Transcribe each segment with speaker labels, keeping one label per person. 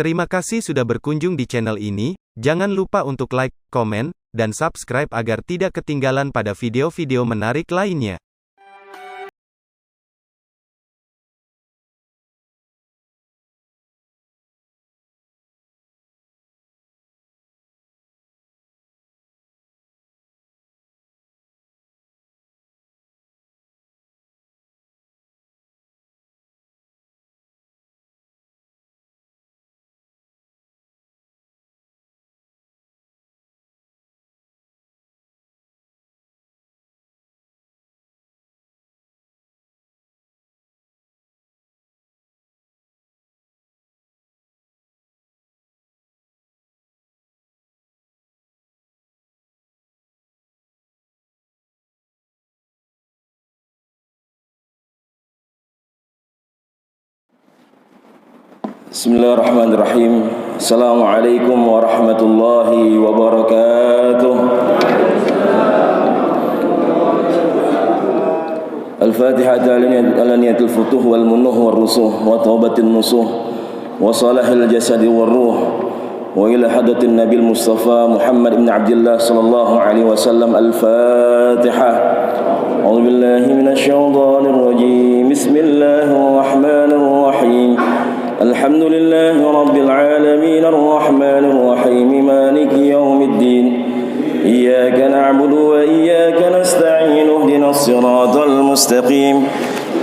Speaker 1: Terima kasih sudah berkunjung di channel ini. Jangan lupa untuk like, komen, dan subscribe agar tidak ketinggalan pada video-video menarik lainnya.
Speaker 2: Bismillahirrahmanirrahim. Assalamualaikum warahmatullahi wabarakatuh. Al-Fatihah ala niyatil futuh wal munuh wal rusuh wa taubatin nusuh wa salahil jasadi wal ruh wa ila hadatin nabil mustafa Muhammad ibn Abdullah sallallahu alaihi wasallam. Al-Fatihah. A'udzu billahi minasy syaithanir rajim. Bismillahirrahmanirrahim. الحمد لله رب العالمين الرحمن الرحيم مالك يوم الدين إياك نعبد وإياك نستعين اهدنا الصراط المستقيم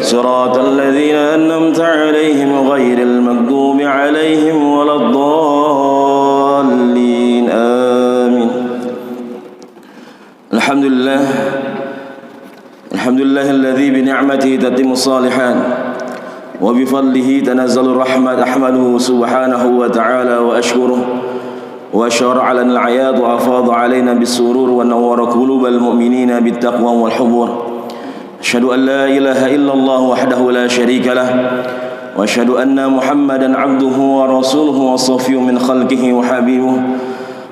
Speaker 2: صراط الذين أنعمت عليهم غير المغضوب عليهم ولا الضالين آمين. الحمد لله الذي بنعمته تتم الصالحات وبفضله تنزل الرحمة. أحمده سبحانه وتعالى وأشكره وأشار على الأعياد وأفاض علينا بالسرور ونور قلوب المؤمنين بالتقوى والحضور. أشهد أن لا إله إلا الله وحده لا شريك له وأشهد أن محمدا عبده ورسوله وصفيه من خلقه وحبيبه.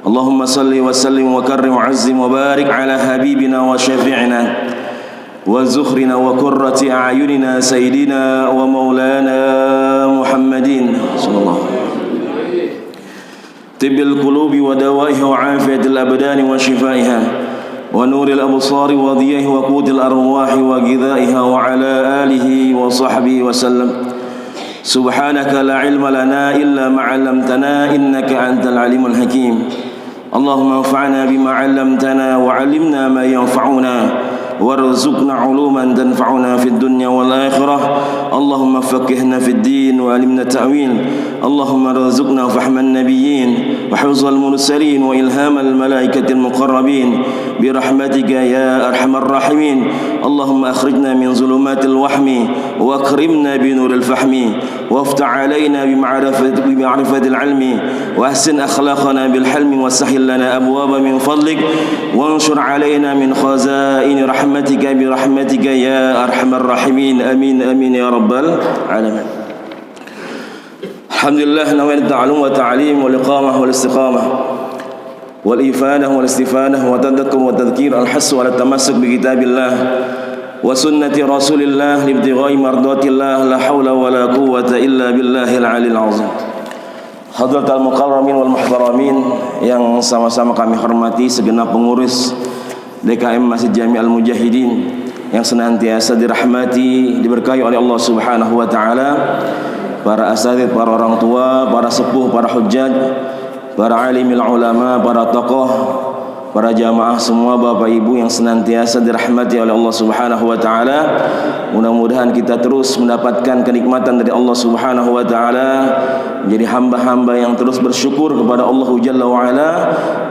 Speaker 2: اللهم صل وسلم وكرم وعزم وبارك على حبيبنا وشفيعنا وزخرنا وقرة أعيننا سيدنا ومولانا محمد صلى الله عليه وسلم. طب القلوب ودوائها وعافية الأبدان وشفائها ونور الأبصار وضيائها وقوت الأرواح وغذائها وعلى آله وصحبه وسلم. سبحانك لا علم لنا إلا ما علمتنا إنك أنت العليم الحكيم. اللهم انفعنا بما علمتنا وعلمنا ما ينفعنا وارزقنا علوما تنفعنا في الدنيا والآخرة. اللهم فقهنا في الدين وعلمنا التأويل. اللهم ارزقنا فهم النبيين وحفظ المرسلين وإلهام الملائكة المقربين برحمتك يا أرحم الراحمين. اللهم أخرجنا من ظلمات الوهم وأكرمنا بنور الفهم وافتح علينا بمعرفة العلم وأحسن أخلاقنا بالحلم وسهل لنا أبواب من فضلك وانشر علينا من خزائن برحمتك يا أرحم الراحمين. آمين آمين يا رب العالمين. الحمد لله نويت التعلم والتعليم والإقامة والاستقامة والإفادة والاستفادة وتذكر والتذكير الحث على التمسك بكتاب الله وسنة رسول الله لابتغاء مرضات الله. لا حول ولا قوة إلا بالله العلي العظيم. Hadratul mukarramin wal muhtaramin yang sama-sama kami hormati, segenap pengurus DKM Masjid Jami Al Mujahidin yang senantiasa dirahmati, diberkahi oleh Allah Subhanahu wa taala, para asatidz, para orang tua, para sepuh, para hujjaj, para alimil ulama, para tokoh, para jamaah semua, Bapak Ibu yang senantiasa dirahmati oleh Allah Subhanahu wa taala. Mudah-mudahan kita terus mendapatkan kenikmatan dari Allah Subhanahu wa taala, menjadi hamba-hamba yang terus bersyukur kepada Allah Jalla wa ala.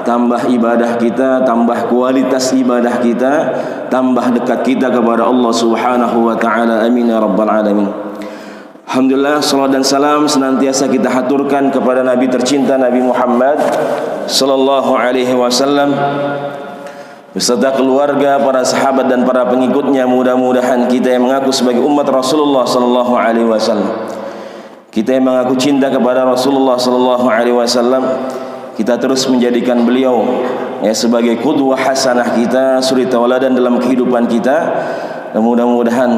Speaker 2: Tambah ibadah kita, tambah kualitas ibadah kita, tambah dekat kita kepada Allah Subhanahu wa taala. Amin ya rabbal alamin. Alhamdulillah, salat dan salam senantiasa kita haturkan kepada Nabi tercinta Nabi Muhammad sallallahu alaihi wasallam beserta keluarga, para sahabat dan para pengikutnya. Mudah-mudahan kita yang mengaku sebagai umat Rasulullah sallallahu alaihi wasallam, kita yang mengaku cinta kepada Rasulullah sallallahu alaihi wasallam, kita terus menjadikan beliau sebagai qudwah hasanah kita, suri tauladan dalam kehidupan kita. Dan mudah-mudahan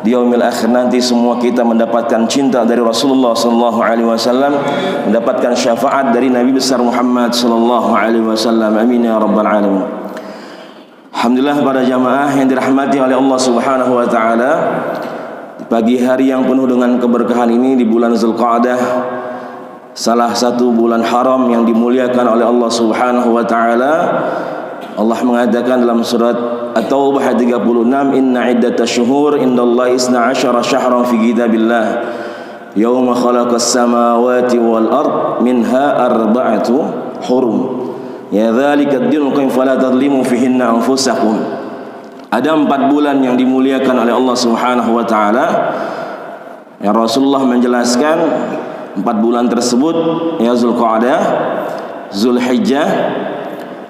Speaker 2: di yaumil akhir nanti semua kita mendapatkan cinta dari Rasulullah sallallahu alaihi wasallam, mendapatkan syafaat dari Nabi besar Muhammad sallallahu alaihi wasallam. Amin ya rabbal alamin. Alhamdulillah para jamaah yang dirahmati oleh Allah Subhanahu wa taala, pagi hari yang penuh dengan keberkahan ini di bulan Zulqa'dah, salah satu bulan haram yang dimuliakan oleh Allah Subhanahu wa taala. Allah mengatakan dalam surat At-Taubah ayat 36, "Inna iddatash syuhur indallahi 12 syahran fi kitabillah yauma khalaqas samawati wal ard minha arba'atu hurum ya dzalika ad-dinul qayyim fala tadlimu fihinna anfusakum." Ada 4 bulan yang dimuliakan oleh Allah Subhanahu wa taala. Ya, Rasulullah menjelaskan 4 bulan tersebut, ya Zulqa'dah, Zulhijjah,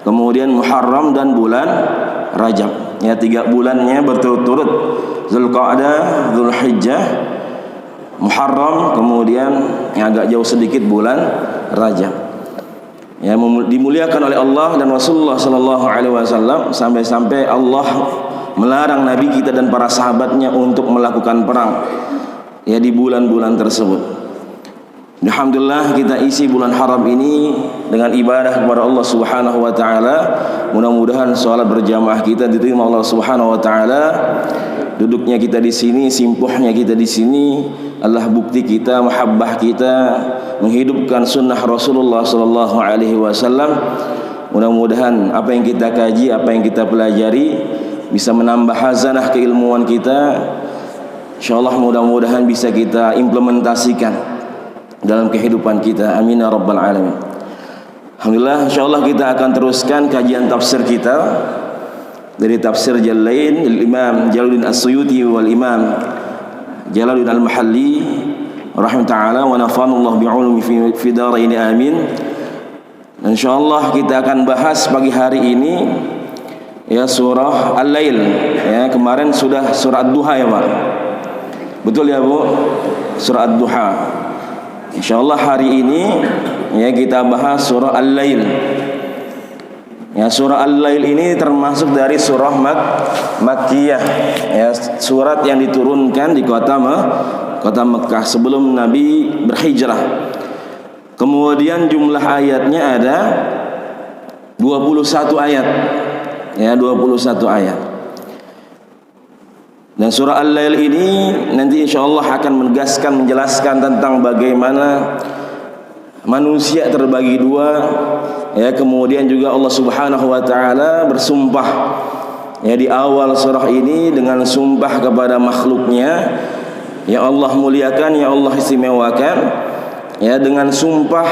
Speaker 2: kemudian Muharram dan bulan Rajab. Ya, 3 bulannya berturut-turut, Zulqa'dah, Zulhijjah, Muharram, kemudian yang agak jauh sedikit bulan Rajab. Ya, dimuliakan oleh Allah dan Rasulullah sallallahu alaihi wasallam, sampai-sampai Allah melarang Nabi kita dan para sahabatnya untuk melakukan perang ya di bulan-bulan tersebut. Alhamdulillah kita isi bulan haram ini dengan ibadah kepada Allah Subhanahu wa taala. Mudah-mudahan salat berjamaah kita diterima Allah Subhanahu wa taala. Duduknya kita di sini, simpuhnya kita di sini adalah bukti kita, mahabbah kita menghidupkan sunnah Rasulullah sallallahu alaihi wasallam. Mudah-mudahan apa yang kita kaji, apa yang kita pelajari bisa menambah hazanah keilmuan kita. Insyaallah mudah-mudahan bisa kita implementasikan dalam kehidupan kita. Amin ya rabbal alamin. Alhamdulillah, insyaallah kita akan teruskan kajian tafsir kita dari tafsir Jalalain Imam Jalaluddin As-Suyuti wal Imam Jalaluddin Al-Mahalli rahimahullah taala wa nafa'anallahu bi'ulumi fi darain amin. Insyaallah kita akan bahas pagi hari ini ya surah Al-Lail. Ya, kemarin sudah surah Ad-Duha ya Pak. Betul ya Bu? Surah Ad-Duha. InsyaAllah hari ini ya kita bahas surah Al-Lail. Ya, surah Al-Lail ini termasuk dari surah Makkiyah. Ya, surat yang diturunkan di kota Mekkah sebelum Nabi berhijrah. Kemudian jumlah ayatnya ada 21 ayat. Ya, 21 ayat. Dan surah Al-Lail ini nanti insyaallah akan menegaskan, menjelaskan tentang bagaimana manusia terbagi 2. Ya, kemudian juga Allah Subhanahu wa taala bersumpah ya di awal surah ini dengan sumpah kepada makhluknya yang Allah muliakan, yang Allah istimewakan, ya dengan sumpah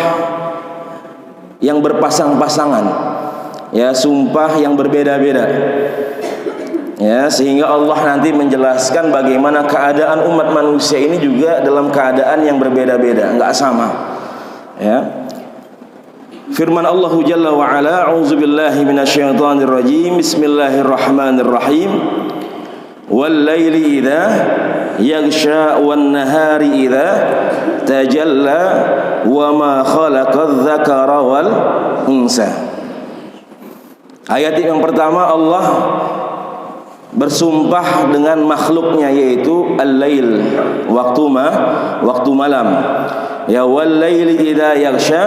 Speaker 2: yang berpasang-pasangan. Ya, sumpah yang berbeda-beda. Ya, sehingga Allah nanti menjelaskan bagaimana keadaan umat manusia ini juga dalam keadaan yang berbeda-beda, enggak sama. Ya. Firman Allah Jalla wa Ala, "A'udzubillahi minasyaitonir rajim. Bismillahirrahmanirrahim. Wal laili idza yaghsha wan nahari idza tajalla wa ma khalaqadz dzakara wal unsa." Ayat yang pertama Allah bersumpah dengan makhluknya yaitu al-lail, waktu malam. Ya, wal laili idza yaghsha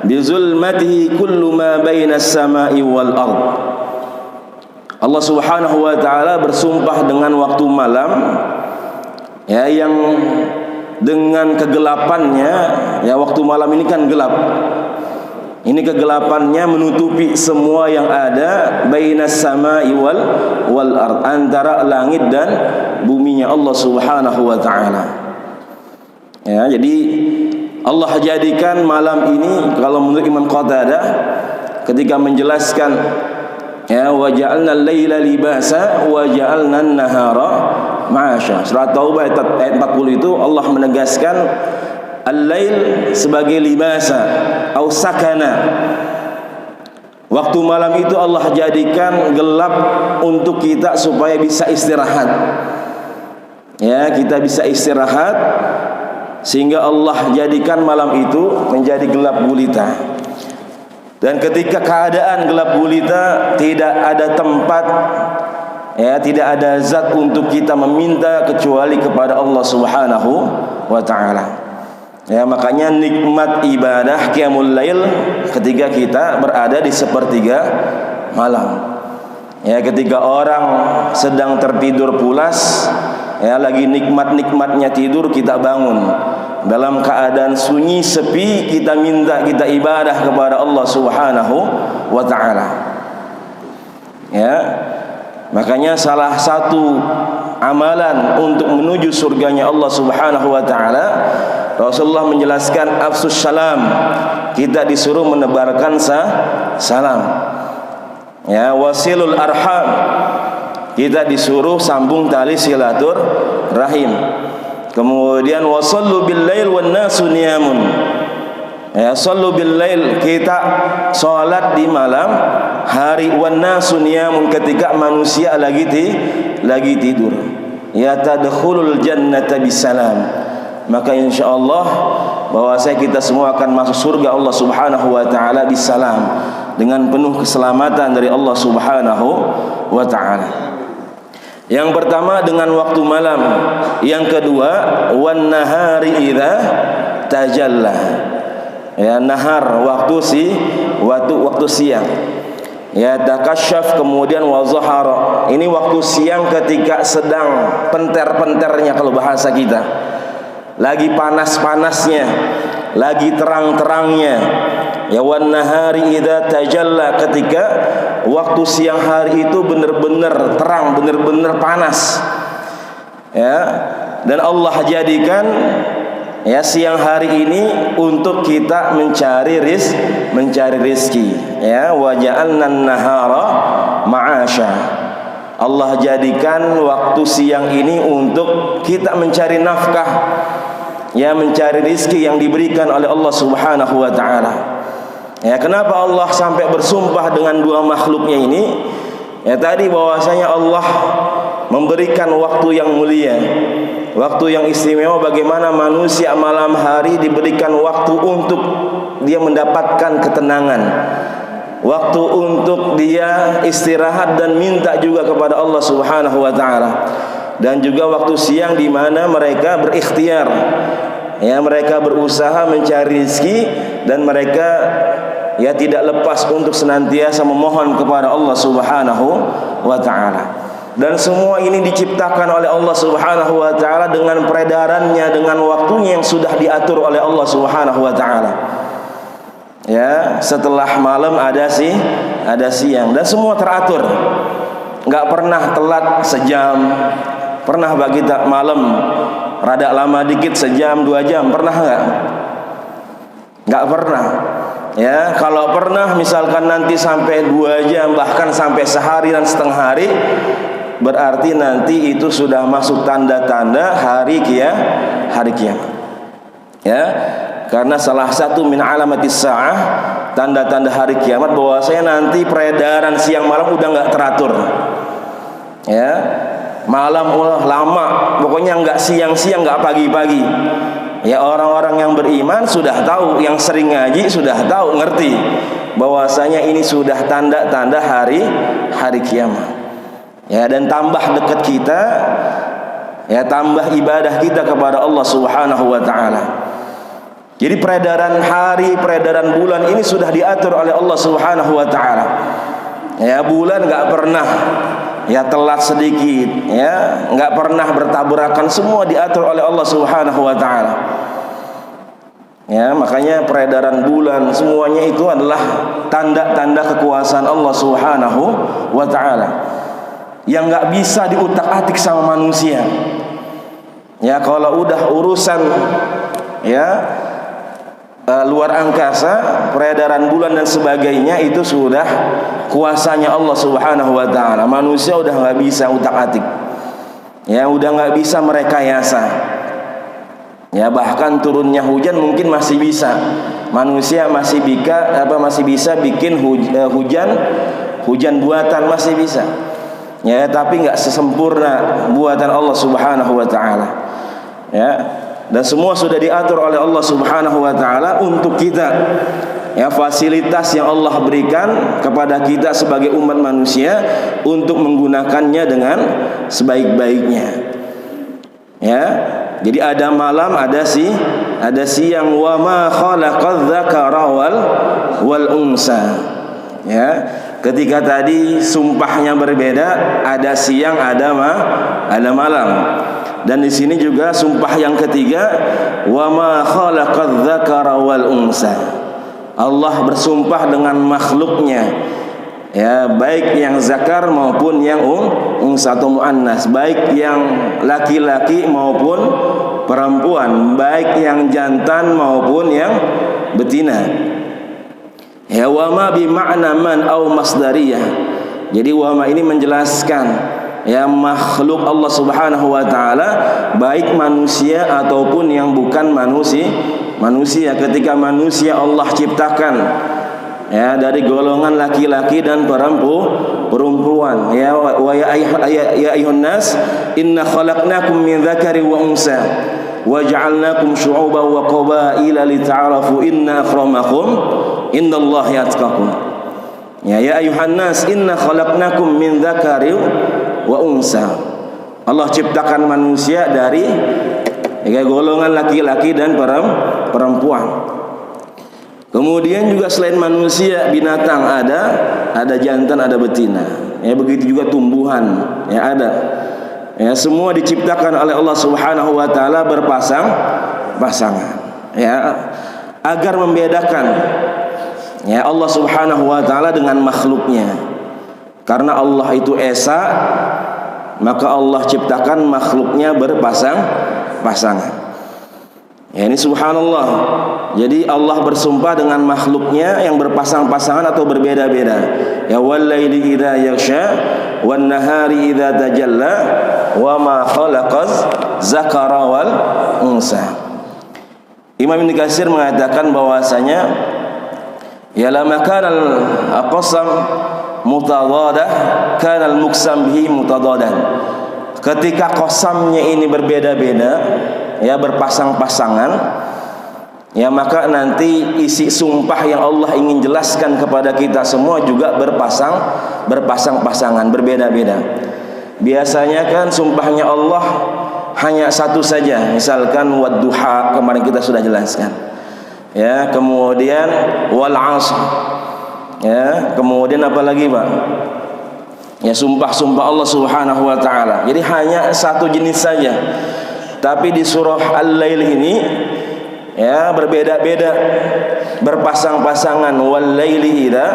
Speaker 2: bi zulmatihi kullu ma baina as-sama'i wal ard. Allah Subhanahu wa taala bersumpah dengan waktu malam ya yang dengan kegelapannya. Ya, waktu malam ini kan gelap. Ini kegelapannya menutupi semua yang ada bainas sama'i wal ard, antara langit dan buminya Allah Subhanahu wa taala. Ya, jadi Allah jadikan malam ini, kalau menurut Imam Qatadah ketika menjelaskan ya wa ja'alna al-laila libasa wa ja'alna an-nahara ma'asha. Surah Taubah ayat 40 itu Allah menegaskan al-lail sebagai libasa atau sakana. Waktu malam itu Allah jadikan gelap untuk kita supaya bisa istirahat. Ya, kita bisa istirahat sehingga Allah jadikan malam itu menjadi gelap gulita. Dan ketika keadaan gelap gulita, tidak ada tempat Ya, tidak ada zat untuk kita meminta kecuali kepada Allah Subhanahu wa taala. Ya, makanya nikmat ibadah qiyamul lail ketika kita berada di sepertiga malam. Ya, ketika orang sedang tertidur pulas, ya lagi nikmat-nikmatnya tidur, kita bangun dalam keadaan sunyi sepi, kita minta, kita ibadah kepada Allah Subhanahu wa taala. Ya. Makanya salah satu amalan untuk menuju surganya Allah Subhanahu wa taala, Rasulullah menjelaskan afsus salam. Kita disuruh menebarkan salam. Ya, wasilul arham. Kita disuruh sambung tali silaturahim. Kemudian wasallu bil lail wan nasu niyamun. Ya, sallu bil lail, kita salat di malam hari, wan nasu niyamun, ketika manusia lagi tidur. Ya, tadkhulul jannata bisalam. Maka insyaallah bahwasanya kita semua akan masuk surga Allah Subhanahu wa taala bisalam, dengan penuh keselamatan dari Allah Subhanahu wa taala. Yang pertama dengan waktu malam, yang kedua wan nahari idza tajalla. Ya, nahar waktu siang. Ya, takasyaf, kemudian wa zahara. Ini waktu siang ketika sedang penter-penternya kalau bahasa kita. Lagi panas-panasnya, lagi terang-terangnya. Ya, wan nahari idza tajalla, ketika waktu siang hari itu benar-benar terang, benar-benar panas. Ya, dan Allah jadikan ya siang hari ini untuk kita mencari rizki. Ya, wa ja'alna an-nahara ma'asha. Allah jadikan waktu siang ini untuk kita mencari nafkah, ya, mencari rizki yang diberikan oleh Allah Subhanahu wa taala. Ya, kenapa Allah sampai bersumpah dengan dua makhluknya ini? Ya, tadi bahwasanya Allah memberikan waktu yang mulia, waktu yang istimewa. Bagaimana manusia malam hari diberikan waktu untuk dia mendapatkan ketenangan, waktu untuk dia istirahat dan minta juga kepada Allah Subhanahu wa taala. Dan juga waktu siang di mana mereka berikhtiar, ya, mereka berusaha mencari rezeki, dan mereka ya tidak lepas untuk senantiasa memohon kepada Allah Subhanahu wa taala. Dan semua ini diciptakan oleh Allah Subhanahu wa taala dengan peredarannya, dengan waktunya yang sudah diatur oleh Allah Subhanahu wa taala. Ya, setelah malam ada siang, dan semua teratur. Enggak pernah telat sejam. Pernah bagi malam rada lama dikit, sejam 2 jam, pernah enggak? Enggak pernah. Ya, kalau pernah misalkan nanti sampai 2 jam, bahkan sampai sehari dan setengah hari, berarti nanti itu sudah masuk tanda-tanda hari kiamat. Ya, karena salah satu min alamatis sa'ah, tanda-tanda hari kiamat, bahwasanya nanti peredaran siang malam udah enggak teratur. Ya, malam lama, pokoknya enggak siang-siang, enggak pagi-pagi. Ya, orang-orang yang beriman sudah tahu, yang sering ngaji sudah tahu, ngerti bahwasanya ini sudah tanda-tanda hari kiamat. Ya, dan tambah dekat kita, ya, tambah ibadah kita kepada Allah Subhanahu wa taala. Jadi peredaran hari, peredaran bulan ini sudah diatur oleh Allah Subhanahu wa taala. Ya, bulan enggak pernah ya telat sedikit, ya, enggak pernah bertabrakan, semua diatur oleh Allah Subhanahu wa taala. Ya, makanya peredaran bulan semuanya itu adalah tanda-tanda kekuasaan Allah Subhanahu wa taala yang enggak bisa diutak-atik sama manusia. Ya, kalau udah urusan ya luar angkasa, peredaran bulan dan sebagainya, itu sudah kuasanya Allah Subhanahu wa taala. Manusia udah nggak bisa utak-atik. Ya, udah nggak bisa merekayasa. Ya, bahkan turunnya hujan mungkin masih bisa. Manusia masih bisa bikin hujan buatan, masih bisa. Ya, tapi nggak sesempurna buatan Allah Subhanahu wa taala. Ya. Dan semua sudah diatur oleh Allah Subhanahu wa taala untuk kita. ya fasilitas yang Allah berikan kepada kita sebagai umat manusia untuk menggunakannya dengan sebaik-baiknya. Ya, jadi ada malam, ada siang. Wa ma khalaqadz dzakara wal unsa. Ya, ketika tadi sumpahnya berbeda, ada siang, ada malam. Dan di sini juga sumpah yang ketiga, wa ma khalaqadz dzakara wal unsa. Allah bersumpah dengan makhluknya, ya, baik yang zakar maupun yang unsa atau muannas, baik yang laki-laki maupun perempuan, baik yang jantan maupun yang betina. Ya, wa ma bi ma'na man au masdariyah. Jadi wa ma ini menjelaskan, ya, makhluk Allah Subhanahu wa taala, baik manusia ataupun yang bukan manusia. Ketika manusia Allah ciptakan, ya, dari golongan laki-laki dan perempuan. Ya, wa ya ayyuhan nas inna khalaqnakum min dzakari wa unsa wa ja'alnakum syu'uban wa qabaila lita'arafu inna akramakum indallahi atqakum. Ya ayyuhan nas inna khalaqnakum min dzakari wa unsa. Allah ciptakan manusia dari golongan laki-laki dan perempuan. Kemudian juga selain manusia, binatang ada jantan, ada betina. Ya, begitu juga tumbuhan, ya, ada. Ya, semua diciptakan oleh Allah Subhanahu wa taala berpasangan. Ya, agar membedakan, ya, Allah Subhanahu wa taala dengan makhluknya. Karena Allah itu esa, maka Allah ciptakan makhluknya berpasangan. Ya, ini subhanallah. Jadi Allah bersumpah dengan makhluknya yang berpasang-pasangan atau berbeda-beda. Ya, wal-laili idza yaghsha wan nahari idza tajalla wa ma khalaqaz zakara wal unsa. Imam Ibnu Katsir mengatakan bahwasanya ya lama kana al-qasam mutadadah kana al-muqsam bihi mutadadan. Ketika qasamnya ini berbeda-beda, ya, berpasang-pasangan, ya, maka nanti isi sumpah yang Allah ingin jelaskan kepada kita semua juga berpasang-pasangan, berbeda-beda. Biasanya kan sumpahnya Allah hanya satu saja, misalkan wadduha, kemarin kita sudah jelaskan. Ya, kemudian wal 'ashr. Ya, kemudian apa lagi, Pak? Ya, sumpah-sumpah Allah Subhanahu wa taala. Jadi hanya satu jenis saja. Tapi di surah Al-Lail ini, ya, berbeda-beda, berpasang-pasangan. Wal laili idza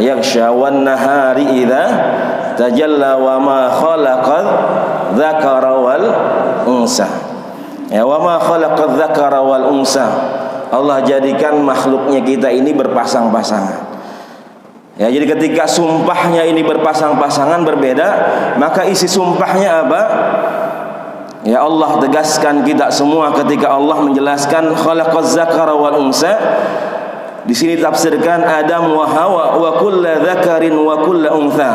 Speaker 2: yaghsha wan nahari idza tajalla wa ma khalaqadz dzakara wal unsa. Ya, wa ma khalaqadz dzakara wal unsa. Allah jadikan makhluknya kita ini berpasang-pasangan. Ya, jadi ketika sumpahnya ini berpasang-pasangan berbeda, maka isi sumpahnya apa? Ya, Allah tegaskan kita semua ketika Allah menjelaskan khalaqaz zakara wal unsa. Di sini tafsirkan Adam wa Hawa wa kullu dzakarin wa kullu untha.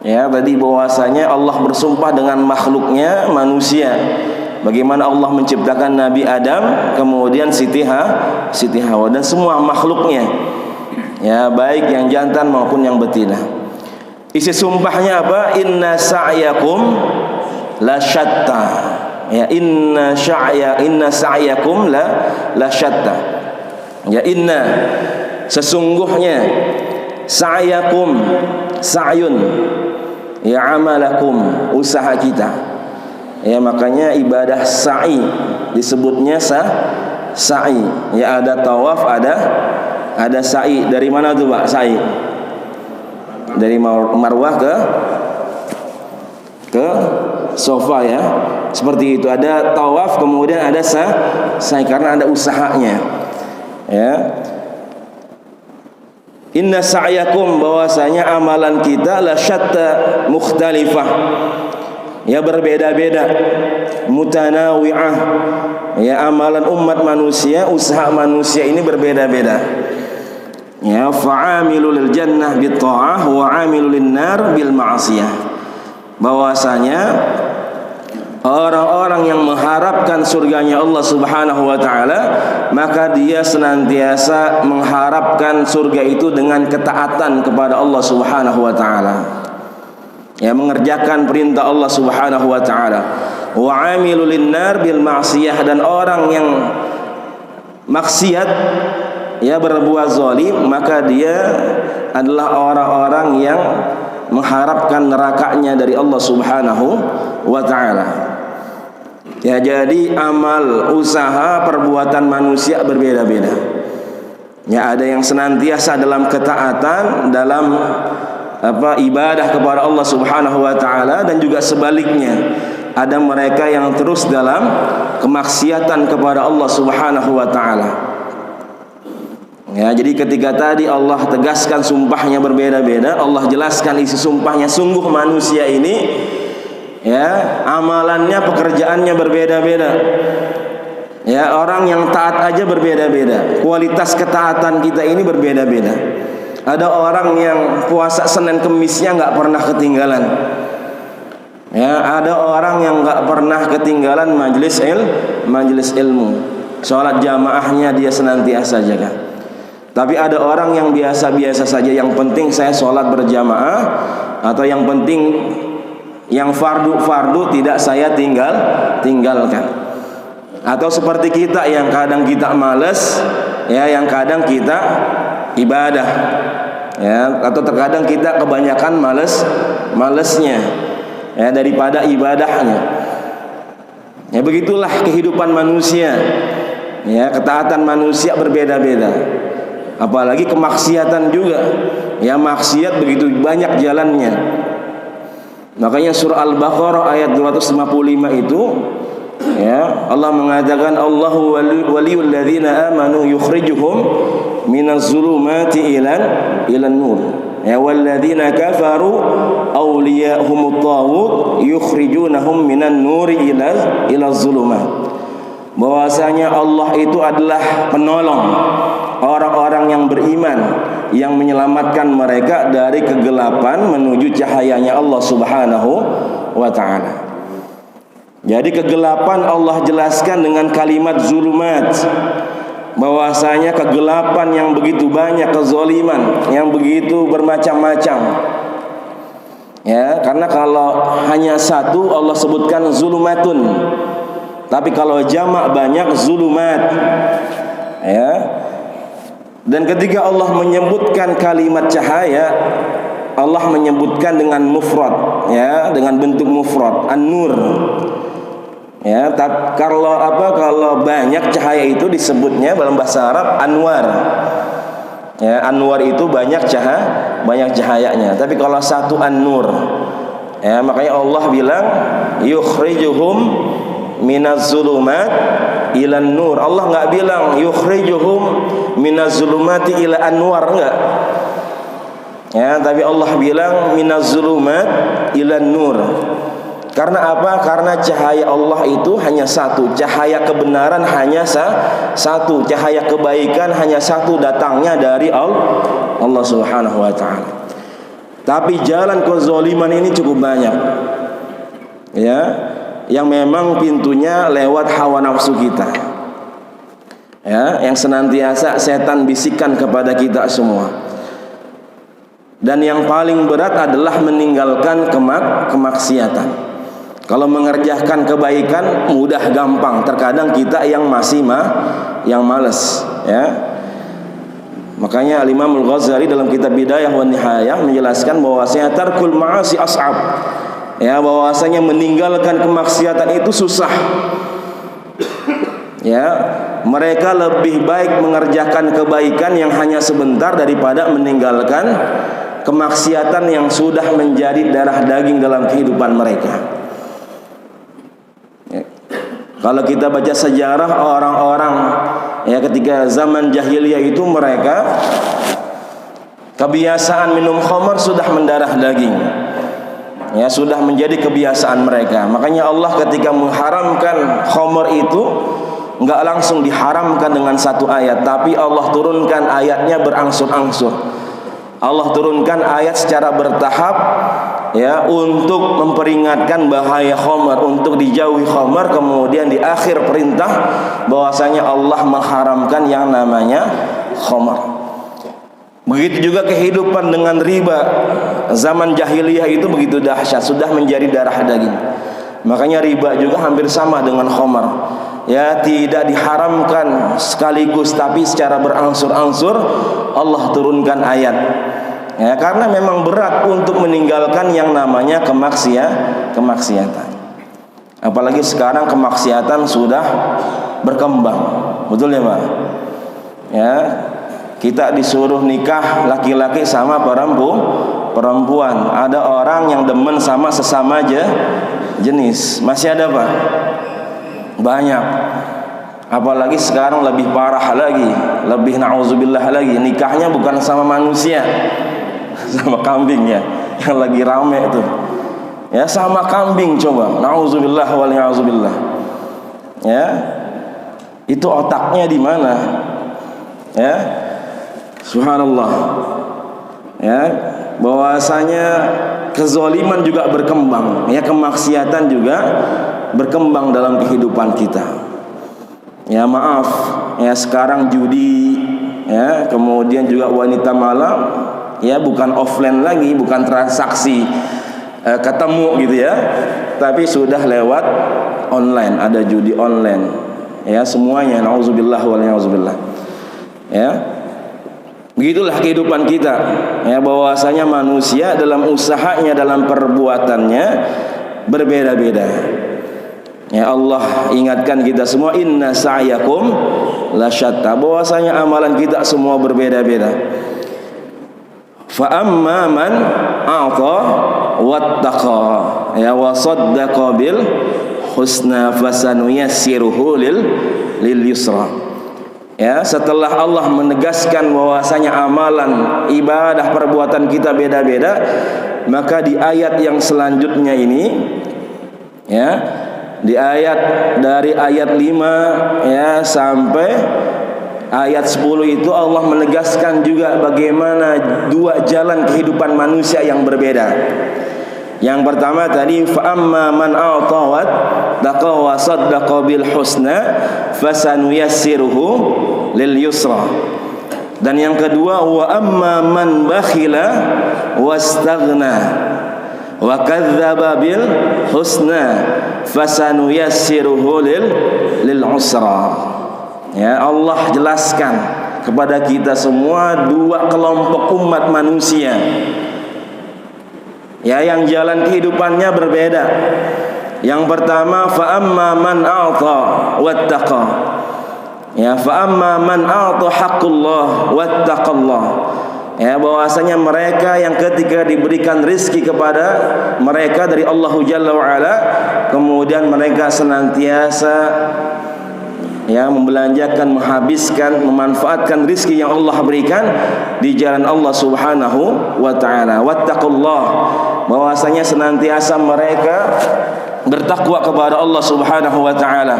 Speaker 2: Ya, tadi bahwasanya Allah bersumpah dengan makhluknya manusia. Bagaimana Allah menciptakan Nabi Adam, kemudian Siti Hawa dan semua makhluknya. Ya, baik yang jantan maupun yang betina. Isi sumpahnya apa? Inna sa'yakum la syatta. Ya, inna sa'yakum la syatta. Ya, inna, sesungguhnya, sa'yakum, sa'yun, ya, amalakum, usaha kita. Ya, makanya ibadah sa'i disebutnya sa'i. Ya, ada tawaf, ada sa'i. Dari mana tuh, Pak, sa'i? Dari Marwah ke Sofa, ya. Seperti itu. Ada tawaf, kemudian ada sa'i karena ada usahanya. Ya. Inna sa'yakum, bahwasanya amalan kita la syatta mukhtalifah. Ya, berbeda-beda, mutanawi'ah. Ya, amalan umat manusia, usaha manusia ini berbeda-beda. Ya, fa'amilul jannah bit ta'ah wa 'amilul nar bil ma'siyah. Bahwasanya orang-orang yang mengharapkan surganya Allah Subhanahu wa taala, maka dia senantiasa mengharapkan surga itu dengan ketaatan kepada Allah Subhanahu wa taala. Ya, mengerjakan perintah Allah Subhanahu wa taala. Wa 'amilul linnar bil ma'siyah, dan orang yang maksiat, ya, berbuat zalim, maka dia adalah orang-orang yang mengharapkan nerakanya dari Allah Subhanahu wa taala. Ya, jadi amal, usaha, perbuatan manusia berbeda-beda. Ya, ada yang senantiasa dalam ketaatan, dalam ibadah kepada Allah Subhanahu wa taala, dan juga sebaliknya. Ada mereka yang terus dalam kemaksiatan kepada Allah Subhanahu wa taala. Ya, jadi ketika tadi Allah tegaskan sumpahnya berbeda-beda, Allah jelaskan isi sumpahnya, sungguh manusia ini, ya, amalannya, pekerjaannya berbeda-beda. Ya, orang yang taat aja berbeda-beda. Kualitas ketaatan kita ini berbeda-beda. Ada orang yang puasa Senin Kemisnya nggak pernah ketinggalan. Ya, ada orang yang nggak pernah ketinggalan majelis ilmu. Sholat jamaahnya dia senantiasa jaga. Tapi ada orang yang biasa-biasa saja, yang penting saya sholat berjamaah, atau yang penting yang fardu tidak saya tinggalkan. Atau seperti kita yang kadang kita malas, ya, yang kadang kita ibadah, ya, atau terkadang kita kebanyakan malesnya, ya, daripada ibadahnya. Ya, begitulah kehidupan manusia. Ya, ketaatan manusia berbeda-beda. Apalagi kemaksiatan juga. Ya, maksiat begitu banyak jalannya. Makanya surah Al-Baqarah ayat 255 itu, ya, Allah mengatakan Allahu waliyul ladzina amanu yukhrijuhum minaz zulumati ilan nur. Ya, walladzina kafaru awliya'humut taghut yukhrijunahum minan nuri ila zulumat. Bahwasanya Allah itu adalah penolong orang-orang yang beriman, yang menyelamatkan mereka dari kegelapan menuju cahayanya Allah Subhanahu wa taala. Jadi kegelapan Allah jelaskan dengan kalimat zulumat, bahwasanya kegelapan yang begitu banyak, kezaliman yang begitu bermacam-macam. Ya, karena kalau hanya satu Allah sebutkan zulumatun, tapi kalau jamak banyak zulumat. Ya. Dan ketika Allah menyebutkan kalimat cahaya, Allah menyebutkan dengan mufrad, ya, dengan bentuk mufrad, an-nur. Ya, kalau banyak cahaya itu disebutnya dalam bahasa Arab anwar. Ya, anwar itu banyak cahayanya. Tapi kalau satu an-nur, ya, makanya Allah bilang yukhrijuhum minaz zulumat ilan nur. Allah enggak bilang yukhrijuhum minaz zulumati ila anwar, enggak. Ya, tapi Allah bilang minaz zulumat ilan nur. Karena apa? Karena cahaya Allah itu hanya satu, cahaya kebenaran hanya satu, cahaya kebaikan hanya satu, datangnya dari Allah Subhanahu wa taala. Tapi jalan kezaliman ini cukup banyak. Ya, yang memang pintunya lewat hawa nafsu kita. Ya, yang senantiasa setan bisikan kepada kita semua. Dan yang paling berat adalah meninggalkan kemaksiatan. Kalau mengerjakan kebaikan mudah gampang, terkadang kita yang masih malas, ya. Makanya Al-Imam Al-Ghazali dalam kitab Bidayah wa Nihayah menjelaskan bahwasanya tarkul ma'asi as'ab. Ya, bahwasanya meninggalkan kemaksiatan itu susah. Ya, mereka lebih baik mengerjakan kebaikan yang hanya sebentar daripada meninggalkan kemaksiatan yang sudah menjadi darah daging dalam kehidupan mereka. Kalau kita baca sejarah orang-orang, ya, ketika zaman jahiliyah itu mereka kebiasaan minum khamar sudah mendarah daging. Ya, sudah menjadi kebiasaan mereka. Makanya Allah ketika mengharamkan khamar itu enggak langsung diharamkan dengan satu ayat, tapi Allah turunkan ayatnya berangsur-angsur. Allah turunkan ayat secara bertahap, ya untuk memperingatkan bahaya khamar, untuk dijauhi khamar. Kemudian di akhir perintah bahwasanya Allah mengharamkan yang namanya khamar. Begitu juga kehidupan dengan riba. Zaman jahiliyah itu begitu dahsyat, sudah menjadi darah daging. Makanya riba juga hampir sama dengan khamar. Ya, tidak diharamkan sekaligus, tapi secara berangsur-angsur Allah turunkan ayat. Ya, karena memang berat untuk meninggalkan yang namanya kemaksiatan. Apalagi sekarang kemaksiatan sudah berkembang. Betul ya, Pak? Ya, kita disuruh nikah laki-laki sama perempuan. Ada orang yang demen sama sesama jenis. Masih ada, Pak? Banyak. Apalagi sekarang lebih parah lagi, lebih na'udzubillah lagi, nikahnya bukan sama manusia, sama kambing ya, yang lagi rame itu. Ya, sama kambing coba. Na'udzubillah wal na'udzubillah. Ya. Itu otaknya di mana? Ya. Subhanallah. Ya, bahwasanya kezaliman juga berkembang, ya, kemaksiatan juga berkembang dalam kehidupan kita. Ya, maaf, ya, sekarang judi, ya, kemudian juga wanita malam, ya, bukan offline lagi, bukan transaksi ketemu gitu ya, tapi sudah lewat online, ada judi online. Ya, semuanya nauzubillah wal nauzubillah. Ya. Begitulah kehidupan kita. Ya, bahwasanya manusia dalam usahanya, dalam perbuatannya berbeda-beda. Ya, Allah ingatkan kita semua, inna sa'yakum lasyatta, bahwasanya amalan kita semua berbeda-beda. Fa amma man a'ta wattaqa, ya, wa saddaqa bil husna fasanuyassiruhu lil yusra. Ya, setelah Allah menegaskan bahwasanya amalan, ibadah, perbuatan kita beda-beda, maka di ayat yang selanjutnya ini, ya, di ayat dari ayat 5 ya sampai ayat 10 itu Allah menegaskan juga bagaimana dua jalan kehidupan manusia yang berbeda. Yang pertama tadi, fa amma man a'ta wattaqa wa saddaqa bil husna fasanuyassiruhu lil yusra. Dan yang kedua, wa amma man bakhila wastaghna wa kadzdzaba bil husna fasanuyassiruhu lil usra. Ya, Allah jelaskan kepada kita semua dua kelompok umat manusia. Ya, yang jalan kehidupannya berbeda. Yang pertama, fa amma man a'ta wattaqa. Ya, fa amma man a'ta haqqullah wattaqallah. Ya, bahwasanya mereka yang ketika diberikan rizki kepada mereka dari Allah Jalla wa Ala, kemudian mereka senantiasa, ya, membelanjakan, menghabiskan, memanfaatkan rizki yang Allah berikan di jalan Allah Subhanahu wa ta'ala. Wattaqullah, bahwasanya senantiasa mereka bertakwa kepada Allah Subhanahu wa ta'ala.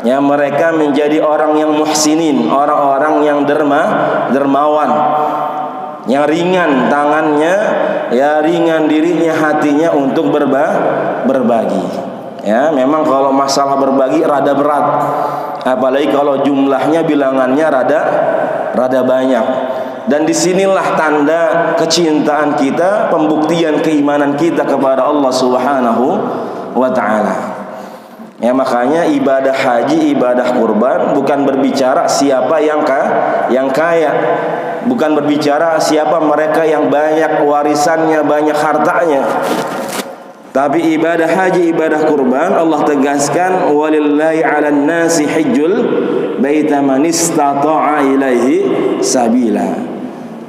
Speaker 2: Ya, mereka menjadi orang yang muhsinin, orang-orang yang dermawan, yang ringan tangannya, ya, ringan dirinya, hatinya untuk berbagi. Ya, memang kalau masalah berbagi rada berat, apalagi kalau jumlahnya, bilangannya rada banyak. Dan disinilah tanda kecintaan kita, pembuktian keimanan kita kepada Allah Subhanahu wa ta'ala. Ya, makanya ibadah haji, ibadah kurban bukan berbicara siapa yang kaya, bukan berbicara siapa mereka yang banyak warisannya, banyak hartanya. Tapi ibadah haji, ibadah kurban, Allah tegaskan, walillahi 'alan nasi hajjul baita man istata'a ilaihi sabila.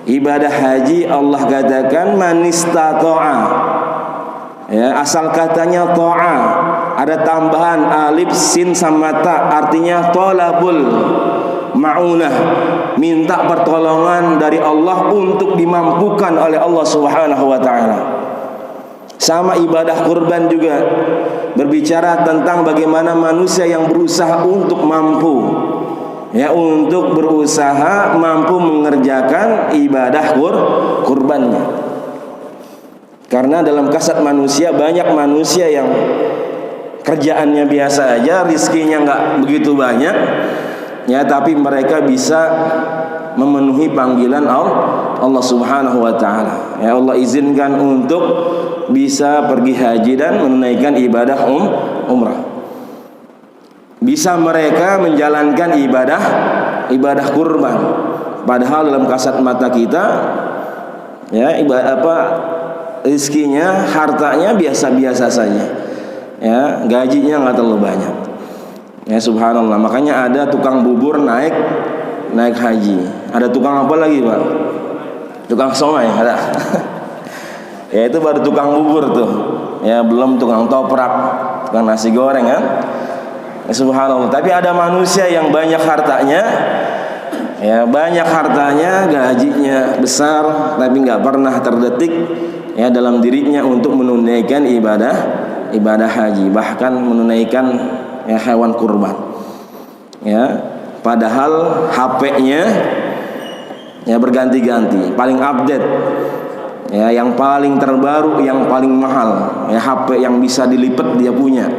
Speaker 2: Ibadah haji Allah katakan man istata'a. Ya, asal katanya ta'a, ada tambahan alif sin sama ta, artinya talabul ma'unah, minta pertolongan dari Allah untuk dimampukan oleh Allah Subhanahu wa ta'ala. Sama ibadah kurban juga berbicara tentang bagaimana manusia yang berusaha untuk mampu, ya, untuk berusaha mampu mengerjakan ibadah kurbannya. Karena dalam kasat manusia banyak manusia yang kerjaannya biasa aja, rizkinya nggak begitu banyak, ya, tapi mereka bisa memenuhi panggilan Allah Subhanahu wa taala. Ya, Allah izinkan untuk bisa pergi haji dan menunaikan ibadah umrah. Bisa mereka menjalankan ibadah kurban. Padahal dalam kasat mata kita, ya, rizkinya, hartanya biasa-biasa saja. Ya, gajinya nggak terlalu banyak. Ya, subhanallah. Makanya ada tukang bubur naik haji. Ada tukang apa lagi, Pak? Tukang somai ada. Ya, itu baru tukang bubur tuh. Ya, belum tukang toprak, tukang nasi goreng kan. Ya, subhanallah. Tapi ada manusia yang banyak hartanya. Ya, banyak hartanya, gajinya besar, tapi nggak pernah terdetik ya dalam dirinya untuk menunaikan ibadah haji, bahkan menunaikan ya hewan kurban. Ya, padahal HP-nya ya berganti-ganti, paling update, ya yang paling terbaru, yang paling mahal, ya HP yang bisa dilipat dia punya,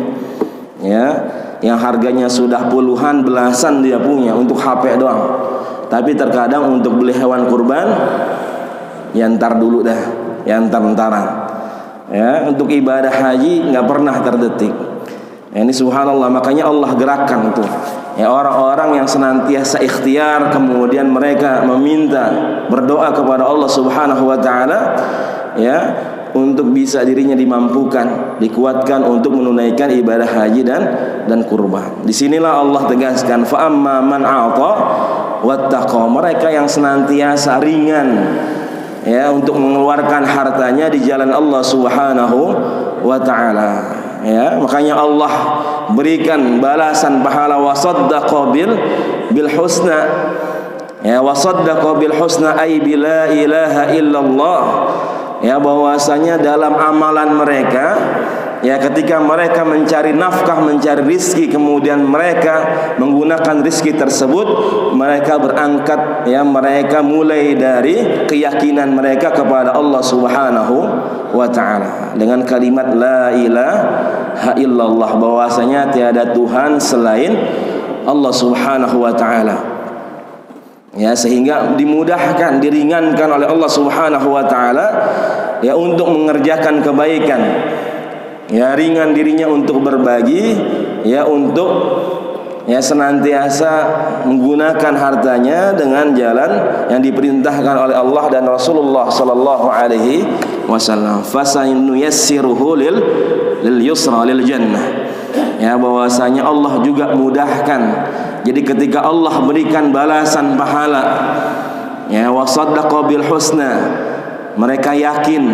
Speaker 2: ya yang harganya sudah puluhan belasan dia punya untuk HP doang. Tapi terkadang untuk beli hewan kurban ya ntar dulu dah, ya ntar-ntaran. Ya, untuk ibadah haji nggak pernah terdetik. Ya, ini subhanallah, makanya Allah gerakkan tuh ya orang-orang yang senantiasa ikhtiar, kemudian mereka meminta, berdoa kepada Allah Subhanahu wa taala ya untuk bisa dirinya dimampukan, dikuatkan untuk menunaikan ibadah haji dan kurban. Disinilah Allah tegaskan, fa amma man a'ta wattaqa, mereka yang senantiasa ringan ya untuk mengeluarkan hartanya di jalan Allah Subhanahu wa taala. Ya, makanya Allah berikan balasan pahala wasaddaqa bil husna. Ya, wasaddaqa bil husna ay bila ilaha illallah. Ya, bahwasanya dalam amalan mereka ya ketika mereka mencari nafkah, mencari rizki, kemudian mereka menggunakan rizki tersebut, mereka berangkat ya, mereka mulai dari keyakinan mereka kepada Allah Subhanahu wa ta'ala dengan kalimat la ilaha illallah, bahwasanya tiada Tuhan selain Allah Subhanahu wa ta'ala. Ya, sehingga dimudahkan, diringankan oleh Allah Subhanahu wa ta'ala ya untuk mengerjakan kebaikan. Ya, ringan dirinya untuk berbagi, ya untuk ya senantiasa menggunakan hartanya dengan jalan yang diperintahkan oleh Allah dan Rasulullah sallallahu alaihi wasallam. Fasanuyassiruhu lil yusra lil jannah. Ya, bahwasanya Allah juga mudahkan. Jadi ketika Allah berikan balasan pahala ya wasaddaqa bil husna, mereka yakin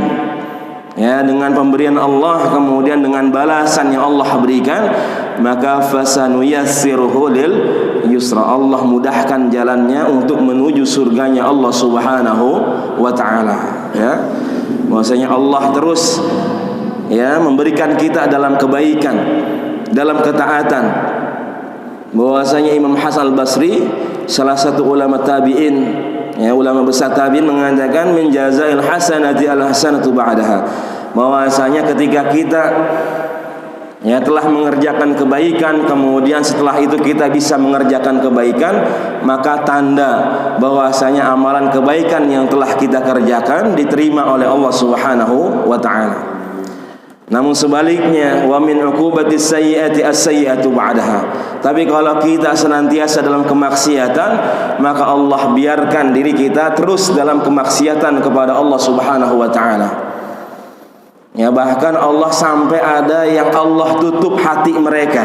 Speaker 2: ya dengan pemberian Allah, kemudian dengan balasan yang Allah berikan, maka fasanuyassiruhu lil yusra, Allah mudahkan jalannya untuk menuju surganya Allah Subhanahu wa ta'ala. Ya, bahwasanya Allah terus ya memberikan kita dalam kebaikan, dalam ketaatan. Bahwasanya Imam Hasan al-Basri, salah satu ulama tabi'in, ya ulama besar tabi'in, mengatakan min jazail hasanati al-hasanatu ba'daha, bahwasanya ketika kita ya telah mengerjakan kebaikan, kemudian setelah itu kita bisa mengerjakan kebaikan, maka tanda bahwasanya amalan kebaikan yang telah kita kerjakan diterima oleh Allah Subhanahu wa ta'ala. Namun sebaliknya, wa min uqubatis sayyiati as-sayyiatu ba'daha. Tapi kalau kita senantiasa dalam kemaksiatan, maka Allah biarkan diri kita terus dalam kemaksiatan kepada Allah Subhanahu wa ta'ala. Ya, bahkan Allah sampai ada yang Allah tutup hati mereka.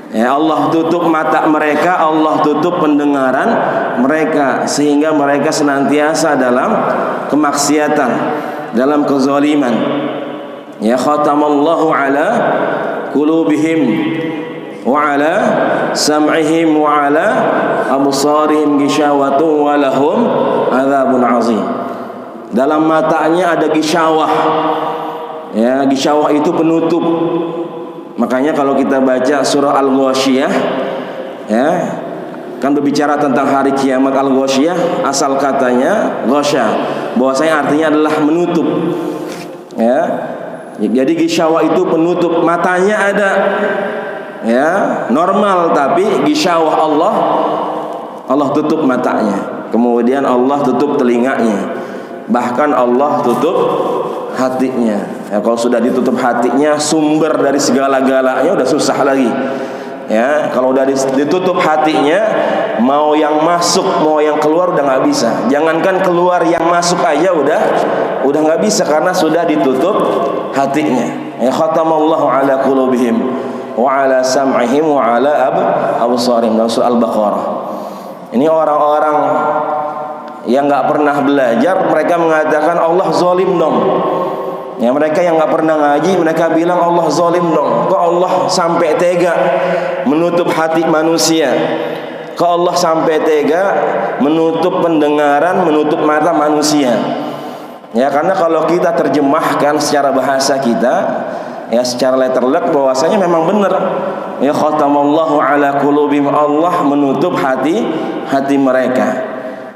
Speaker 2: Ya, Allah tutup mata mereka, Allah tutup pendengaran mereka, sehingga mereka senantiasa dalam kemaksiatan, dalam kezaliman. Ya, khatamallahu ala qulubihim wa ala sam'ihim wa ala absarihim gishawatun wa lahum adzabun azim. Dalam matanya ada gishawah. Ya, gishawah itu penutup. Makanya kalau kita baca surah Al-Ghasyiyah ya, kan berbicara tentang hari kiamat. Al-Ghasyiyah asal katanya ghasya, bahwasanya artinya adalah menutup. Ya. Jadi gisyawa itu penutup, matanya ada ya normal, tapi gisyawa Allah tutup matanya, kemudian Allah tutup telinganya, bahkan Allah tutup hatinya. Ya, kalau sudah ditutup hatinya, sumber dari segala-galanya udah susah lagi. Ya, kalau udah ditutup hatinya, mau yang masuk mau yang keluar udah nggak bisa. Jangankan keluar, yang masuk aja udah nggak bisa karena sudah ditutup hatinya. Ya, khatamallahu ala qulubihim wa ala sam'ihim wa ala absarihim, dalam surah Al-Baqarah. Ini orang-orang yang nggak pernah belajar, mereka mengatakan Allah zalim dong. Ya, mereka yang nggak pernah ngaji, mereka bilang Allah zalim dong. Kok Allah sampai tega menutup hati manusia? Kok Allah sampai tega menutup pendengaran, menutup mata manusia? Ya, karena kalau kita terjemahkan secara bahasa kita, ya secara letterlek, bahwasanya memang benar. Ya, khatamallahu ala qulubihim, Allah menutup hati mereka.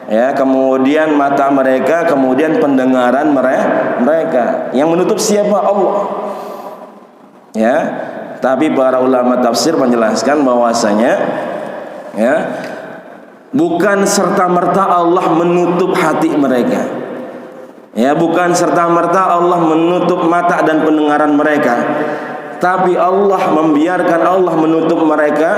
Speaker 2: Ya, kemudian mata mereka, kemudian pendengaran mereka. Yang menutup siapa? Allah. Ya, tapi para ulama tafsir menjelaskan bahwasanya ya, bukan serta-merta Allah menutup hati mereka. Ya, bukan serta-merta Allah menutup mata dan pendengaran mereka. Tapi Allah membiarkan Allah menutup mereka,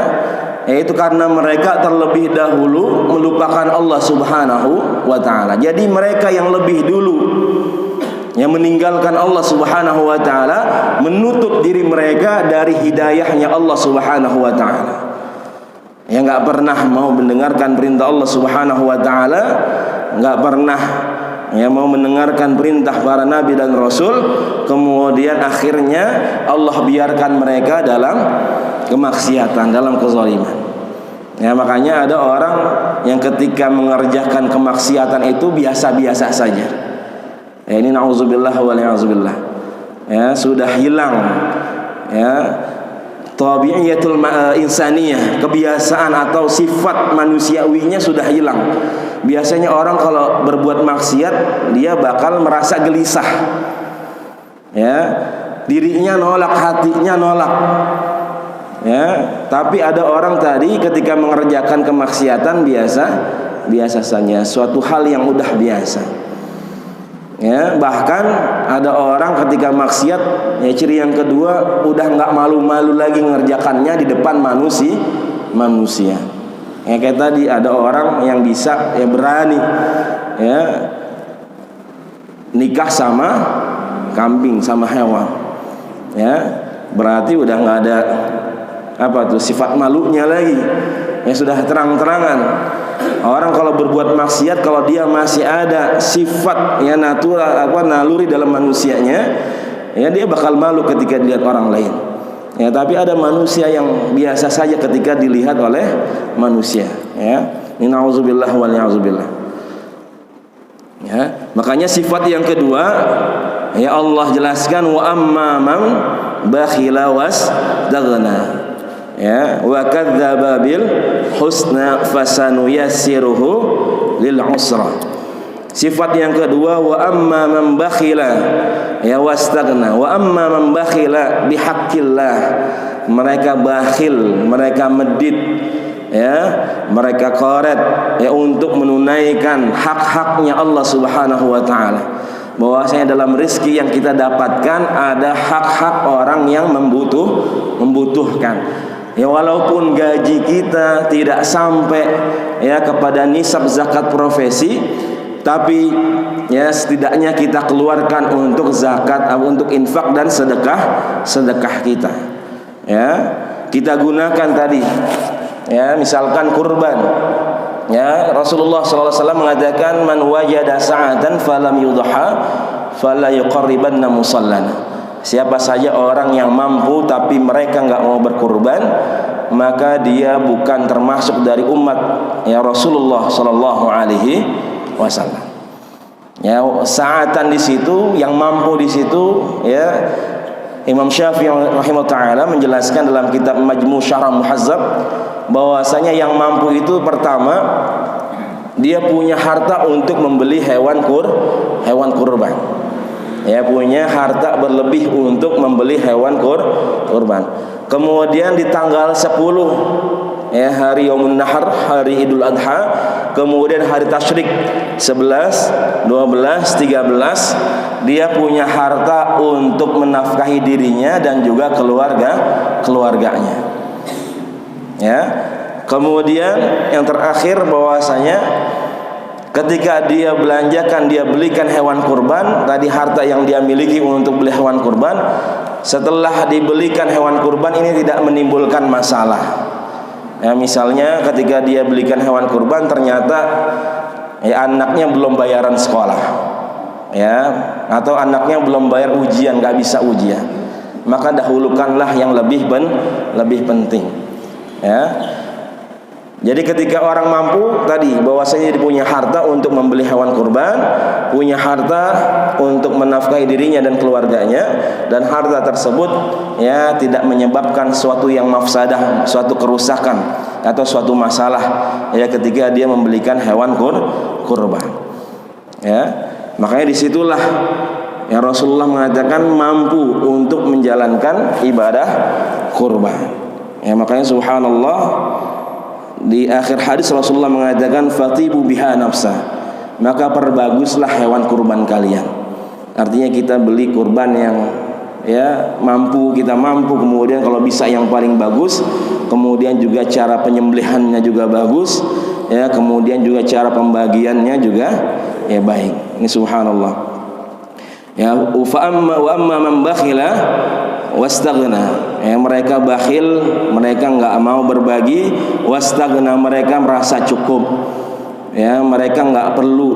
Speaker 2: yaitu karena mereka terlebih dahulu melupakan Allah Subhanahu wa ta'ala. Jadi mereka yang lebih dulu yang meninggalkan Allah Subhanahu wa ta'ala, menutup diri mereka dari hidayahnya Allah Subhanahu wa ta'ala. Yang nggak pernah mau mendengarkan perintah Allah Subhanahu wa ta'ala, nggak pernah ya mau mendengarkan perintah para nabi dan rasul, kemudian akhirnya Allah biarkan mereka dalam kemaksiatan, dalam kezaliman. Ya, makanya ada orang yang ketika mengerjakan kemaksiatan itu biasa-biasa saja. Ya, ini na'udzubillah wa li'udzubillah. Ya, sudah hilang ya tabi'iyatul insaniyah, kebiasaan atau sifat manusiawinya sudah hilang. Biasanya orang kalau berbuat maksiat, dia bakal merasa gelisah. Ya, dirinya nolak, hatinya nolak. Ya, tapi ada orang tadi ketika mengerjakan kemaksiatan biasa saja, suatu hal yang udah biasa. Ya, bahkan ada orang ketika maksiat, ya ciri yang kedua udah nggak malu-malu lagi mengerjakannya di depan manusia. Ya, kayak tadi ada orang yang bisa, yang berani ya nikah sama kambing, sama hewan. Ya, berarti udah nggak ada apa tuh sifat malunya lagi. Ya, sudah terang-terangan. Orang kalau berbuat maksiat, kalau dia masih ada sifat ya natural naluri dalam manusianya, ya dia bakal malu ketika dilihat orang lain. Ya, tapi ada manusia yang biasa saja ketika dilihat oleh manusia. Ya, na'udzubillah wa li'udzubillah. Ya, makanya sifat yang kedua, ya Allah jelaskan wa amma man bakhila wasdaghna. Ya, wa kadzdzaba bil husna fasanuyassiruhu lil usra. Sifat yang kedua, wa amma man bakhila ya wastaghna, wa amma man bakhila bihaqqillah. Mereka bakhil, mereka medit ya, mereka koret ya untuk menunaikan hak-haknya Allah Subhanahu wa taala. Bahwasanya dalam rezeki yang kita dapatkan ada hak-hak orang yang membutuhkan. Ya, walaupun gaji kita tidak sampai ya kepada nisab zakat profesi, tapi ya setidaknya kita keluarkan untuk zakat, untuk infak dan sedekah kita. Ya, kita gunakan tadi. Ya, misalkan kurban. Ya, Rasulullah SAW mengatakan man wajada sa'atan falam yudha fala yuqarribanna musallana. Siapa saja orang yang mampu tapi mereka nggak mau berkurban, maka dia bukan termasuk dari umat ya Rasulullah Sallallahu Alaihi Wasallam. Ya, saatan di situ, yang mampu di situ, ya Imam Syafi'i rahimahullah taala menjelaskan dalam kitab Majmu' Syarah Muhazzab bahwasanya yang mampu itu pertama dia punya harta untuk membeli hewan kurban. ya punya harta berlebih untuk membeli hewan kurban. Kemudian di tanggal 10 ya hari Yaumun Nahar, hari Idul Adha, kemudian hari Tasyrik 11, 12, 13 dia punya harta untuk menafkahi dirinya dan juga keluarganya. Ya. Kemudian yang terakhir bahwasanya ketika dia belanjakan, dia belikan hewan kurban, tadi harta yang dia miliki untuk beli hewan kurban, setelah dibelikan hewan kurban ini tidak menimbulkan masalah. Ya, misalnya ketika dia belikan hewan kurban ternyata ya anaknya belum bayaran sekolah, ya, atau anaknya belum bayar ujian, nggak bisa ujian, maka dahulukanlah yang lebih penting. Ya. Jadi ketika orang mampu tadi bahwasanya dia punya harta untuk membeli hewan kurban, punya harta untuk menafkahi dirinya dan keluarganya, dan harta tersebut ya tidak menyebabkan suatu yang mafsadah, suatu kerusakan atau suatu masalah ya ketika dia membelikan hewan kurban. Ya, makanya disitulah ya Rasulullah mengatakan mampu untuk menjalankan ibadah kurban. Ya, makanya subhanallah di akhir hadis Rasulullah mengatakan fatibu biha nafsa, maka perbaguslah hewan kurban kalian. Artinya kita beli kurban yang ya kita mampu, kemudian kalau bisa yang paling bagus, kemudian juga cara penyembelihannya juga bagus, ya, kemudian juga cara pembagiannya juga ya baik. Ini subhanallah. Ya, wa amma man bakhila wastaghna. Ya, mereka bakhil, mereka enggak mau berbagi, wastaghna, mereka merasa cukup. Ya, mereka enggak perlu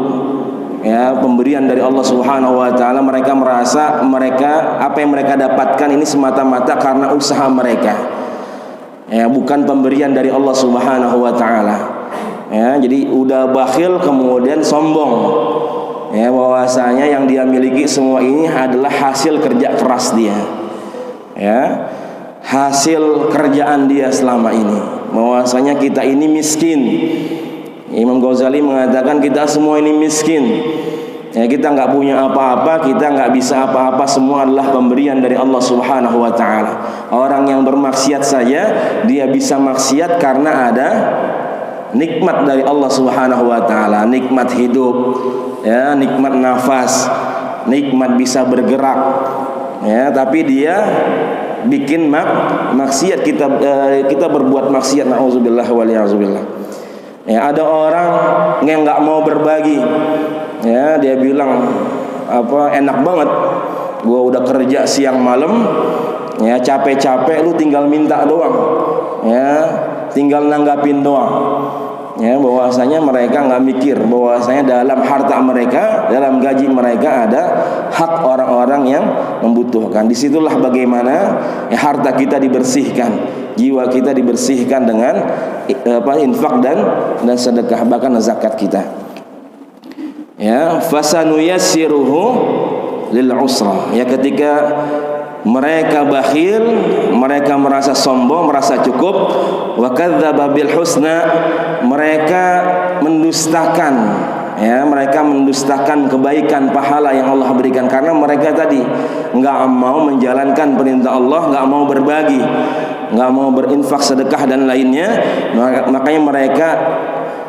Speaker 2: ya pemberian dari Allah Subhanahu wa taala, mereka merasa apa yang mereka dapatkan ini semata-mata karena usaha mereka. Ya, bukan pemberian dari Allah Subhanahu wa taala. Ya, jadi udah bakhil kemudian sombong. Ya, bahwasanya yang dia miliki semua ini adalah hasil kerja keras dia. Ya, hasil kerjaan dia selama ini. Bahwasanya kita ini miskin. Imam Ghazali mengatakan kita semua ini miskin. Ya, kita nggak punya apa-apa, kita nggak bisa apa-apa, semua adalah pemberian dari Allah Subhanahu wa taala. Orang yang bermaksiat saja dia bisa maksiat karena ada nikmat dari Allah Subhanahu wa taala, nikmat hidup, ya, nikmat nafas, nikmat bisa bergerak. Ya, tapi dia bikin maksiat, kita berbuat maksiat, naudzubillah waliyadzubillah. Ya, ada orang yang nggak mau berbagi. Ya, dia bilang enak banget, gua udah kerja siang malam, ya capek-capek, lu tinggal minta doang, ya tinggal nanggapin doang. Ya, bahwasanya mereka nggak mikir bahwasanya dalam harta mereka, dalam gaji mereka ada hak orang-orang yang membutuhkan. Disitulah bagaimana ya harta kita dibersihkan, jiwa kita dibersihkan dengan infak dan sedekah, bahkan zakat kita. Ya, fasanuyassiruhu lil usra. Ya, ketika mereka bakhil, mereka merasa sombong, merasa cukup, wa kadzdzaba bil husna, mereka mendustakan, ya, mereka mendustakan kebaikan pahala yang Allah berikan karena mereka tadi enggak mau menjalankan perintah Allah, enggak mau berbagi, enggak mau berinfak, sedekah dan lainnya. Makanya mereka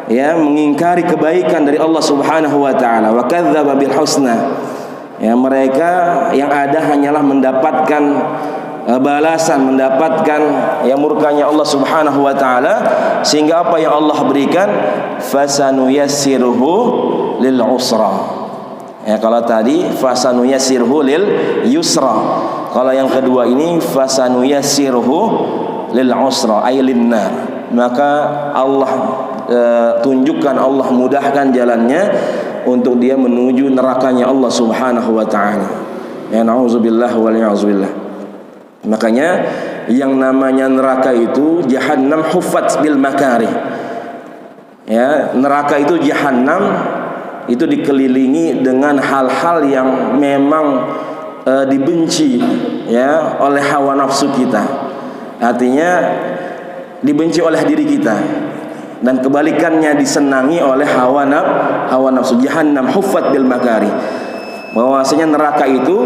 Speaker 2: ya mengingkari kebaikan dari Allah Subhanahu wa taala. Wa kadzdzaba bil husna. Ya, mereka yang ada hanyalah mendapatkan balasan, mendapatkan ya murkanya Allah Subhanahu wa taala, sehingga apa yang Allah berikan fasanuyassiruhu lil usra. Ya, kalau tadi fasanuyassiruhu lil yusra, kalau yang kedua ini fasanuyassiruhu lil usra ay linnar, maka Allah tunjukkan, Allah mudahkan jalannya untuk dia menuju nerakanya Allah Subhanahu wa taala. Ya, nauzubillah wal ya'zubillah. Makanya yang namanya neraka itu jahannam huffat bil makarih. Ya, neraka itu jahannam itu dikelilingi dengan hal-hal yang memang dibenci ya oleh hawa nafsu kita. Artinya dibenci oleh diri kita, dan kebalikannya disenangi oleh hawa nafsu. Jahannam huffat bil makari. bahwasanya neraka itu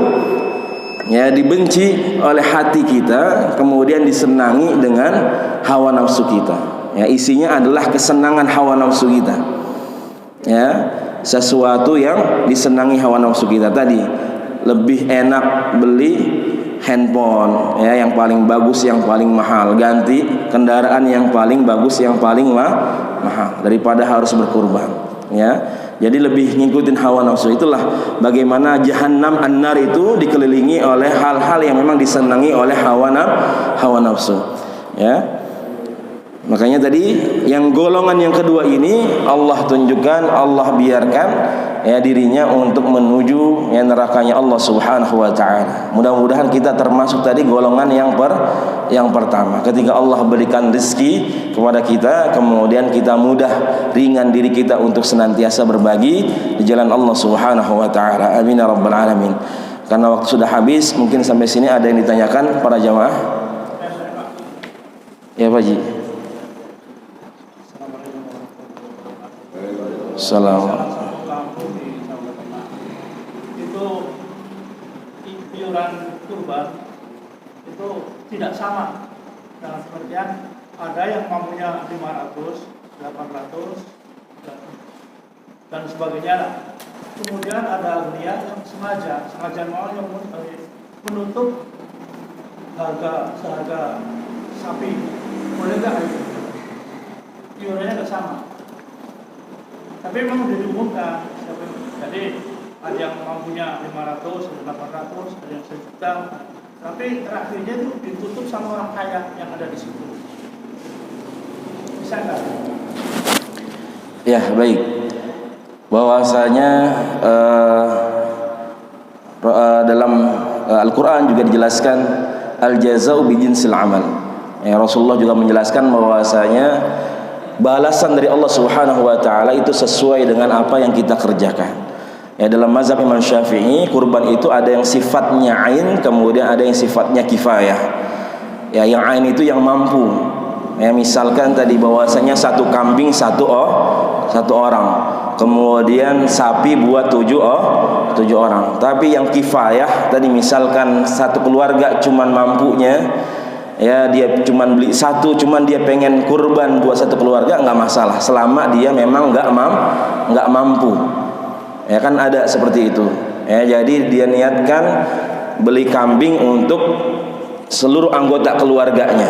Speaker 2: ya dibenci oleh hati kita, kemudian disenangi dengan hawa nafsu kita. Ya, isinya adalah kesenangan hawa nafsu kita. Ya, sesuatu yang disenangi hawa nafsu kita tadi. Lebih enak beli handphone ya yang paling bagus, yang paling mahal, ganti kendaraan yang paling bagus, yang paling mahal daripada harus berkurban. Ya, jadi lebih ngikutin hawa nafsu. Itulah bagaimana jahanam an-nar itu dikelilingi oleh hal-hal yang memang disenangi oleh hawa nafsu. Ya, makanya tadi yang golongan yang kedua ini Allah tunjukkan, Allah biarkan ya dirinya untuk menuju ya nerakanya Allah Subhanahu wa taala. Mudah-mudahan kita termasuk tadi golongan yang pertama. Ketika Allah berikan rezeki kepada kita, kemudian kita mudah ringan diri kita untuk senantiasa berbagi di jalan Allah Subhanahu wa taala. Amin ya rabbal alamin. Karena waktu sudah habis, mungkin sampai sini ada yang ditanyakan para jamaah. Ya Pak Ji. Assalamualaikum.
Speaker 3: Itu iuran kurban itu tidak sama, dalam pengertian ada yang mampunya 500, 800 dan sebagainya lah. Kemudian ada agniya yang sengaja mau yang menutup seharga sapi. Boleh nggak itu? Iurannya nggak sama. Tapi memang sudah diumumkan. Jadi ada yang mampunya 500, ada 800, ada yang 1 juta. Tapi terakhirnya itu ditutup sama orang kaya yang ada di situ. Bisa nggak?
Speaker 2: Ya baik. Bahwasanya dalam Al-Quran juga dijelaskan al-jazau bijinsil amal. Ya, Rasulullah juga menjelaskan bahwasanya balasan dari Allah Subhanahu wa taala itu sesuai dengan apa yang kita kerjakan. Ya, dalam mazhab Imam Syafi'i, kurban itu ada yang sifatnya ain, kemudian ada yang sifatnya kifayah. Ya, yang ain itu yang mampu. Ya, misalkan tadi bahwasanya satu kambing satu orang, kemudian sapi buat 7 orang. Tapi yang kifayah tadi misalkan satu keluarga cuman mampunya ya dia cuman beli satu, cuman dia pengen kurban buat satu keluarga, nggak masalah selama dia memang nggak mampu. Ya kan ada seperti itu. Ya, jadi dia niatkan beli kambing untuk seluruh anggota keluarganya.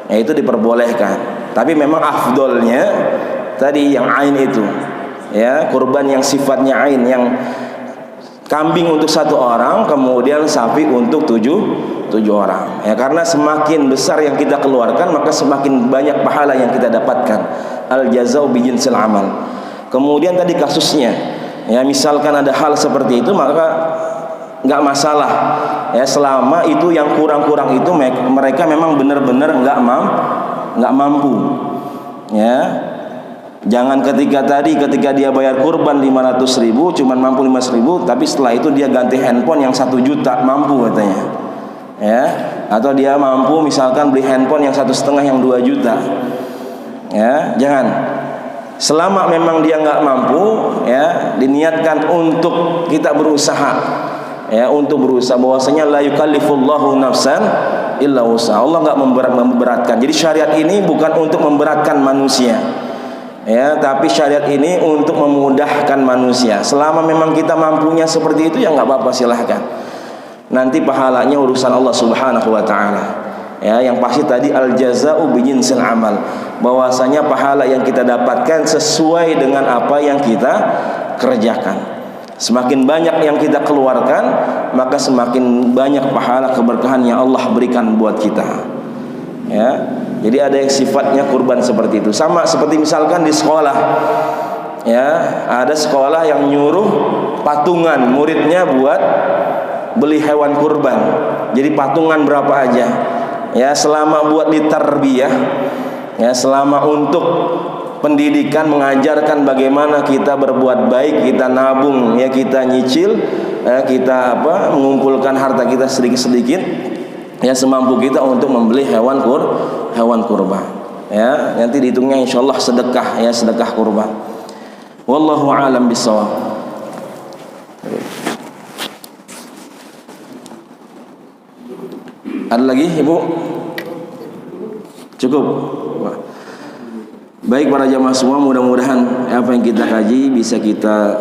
Speaker 2: Ya, itu diperbolehkan. Tapi memang afdolnya tadi yang ain itu. Ya, kurban yang sifatnya ain, yang kambing untuk 1 orang, kemudian sapi untuk 7 orang. Ya, karena semakin besar yang kita keluarkan, maka semakin banyak pahala yang kita dapatkan. Al jazau bijinsil amal. Kemudian tadi kasusnya, ya misalkan ada hal seperti itu, maka nggak masalah. Ya, selama itu yang kurang-kurang itu mereka memang benar-benar nggak mampu. Ya. Jangan ketika dia bayar kurban 500.000 cuman mampu 5.000, tapi setelah itu dia ganti handphone yang 1 juta mampu katanya. Ya, atau dia mampu misalkan beli handphone yang 1,5 yang 2 juta. Ya, jangan. Selama memang dia nggak mampu, ya diniatkan untuk kita berusaha. Ya, untuk berusaha bahwasanya la yukallifullahu nafsan illa wus'aha. Allah nggak memberatkan. Jadi syariat ini bukan untuk memberatkan manusia. Ya, tapi syariat ini untuk memudahkan manusia. Selama memang kita mampunya seperti itu, ya nggak apa-apa, silahkan. Nanti pahalanya urusan Allah Subhanahu wa taala. Ya, yang pasti tadi al jazau bijinsil amal. Bahwasanya pahala yang kita dapatkan sesuai dengan apa yang kita kerjakan. Semakin banyak yang kita keluarkan, maka semakin banyak pahala keberkahan yang Allah berikan buat kita. Ya. Jadi ada yang sifatnya kurban seperti itu. Sama seperti misalkan di sekolah. Ya, ada sekolah yang nyuruh patungan muridnya buat beli hewan kurban. Jadi patungan berapa aja. Ya, selama buat ditarbiyah, ya selama untuk pendidikan, mengajarkan bagaimana kita berbuat baik, kita nabung, ya kita nyicil, kita mengumpulkan harta kita sedikit-sedikit, ya semampu kita untuk membeli hewan kurban. Ya, nanti dihitungnya insyaallah sedekah, ya sedekah kurban. Wallahu a'lam bishawab. Ada lagi Ibu? Cukup. Baik para jamaah semua, mudah-mudahan apa yang kita kaji bisa kita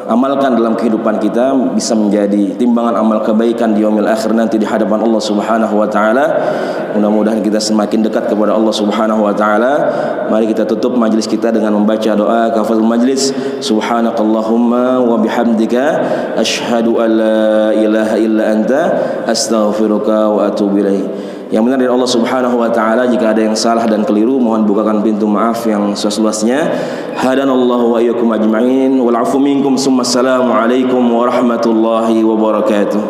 Speaker 2: amalkan dalam kehidupan kita, bisa menjadi timbangan amal kebaikan di yaumil akhir nanti di hadapan Allah Subhanahu wa taala. Mudah-mudahan kita semakin dekat kepada Allah Subhanahu wa taala. Mari kita tutup majelis kita dengan membaca doa kafaratul majlis. Subhanakallahumma wa bihamdika asyhadu an la ilaha illa anta astaghfiruka wa atubu ilaik. Yang benar dari Allah Subhanahu wa taala, jika ada yang salah dan keliru mohon bukakan pintu maaf yang seluas-luasnya. Hadanallahu wa iyyakum ajma'in wal 'afu minkum. Assalamu alaikum warahmatullahi wabarakatuh.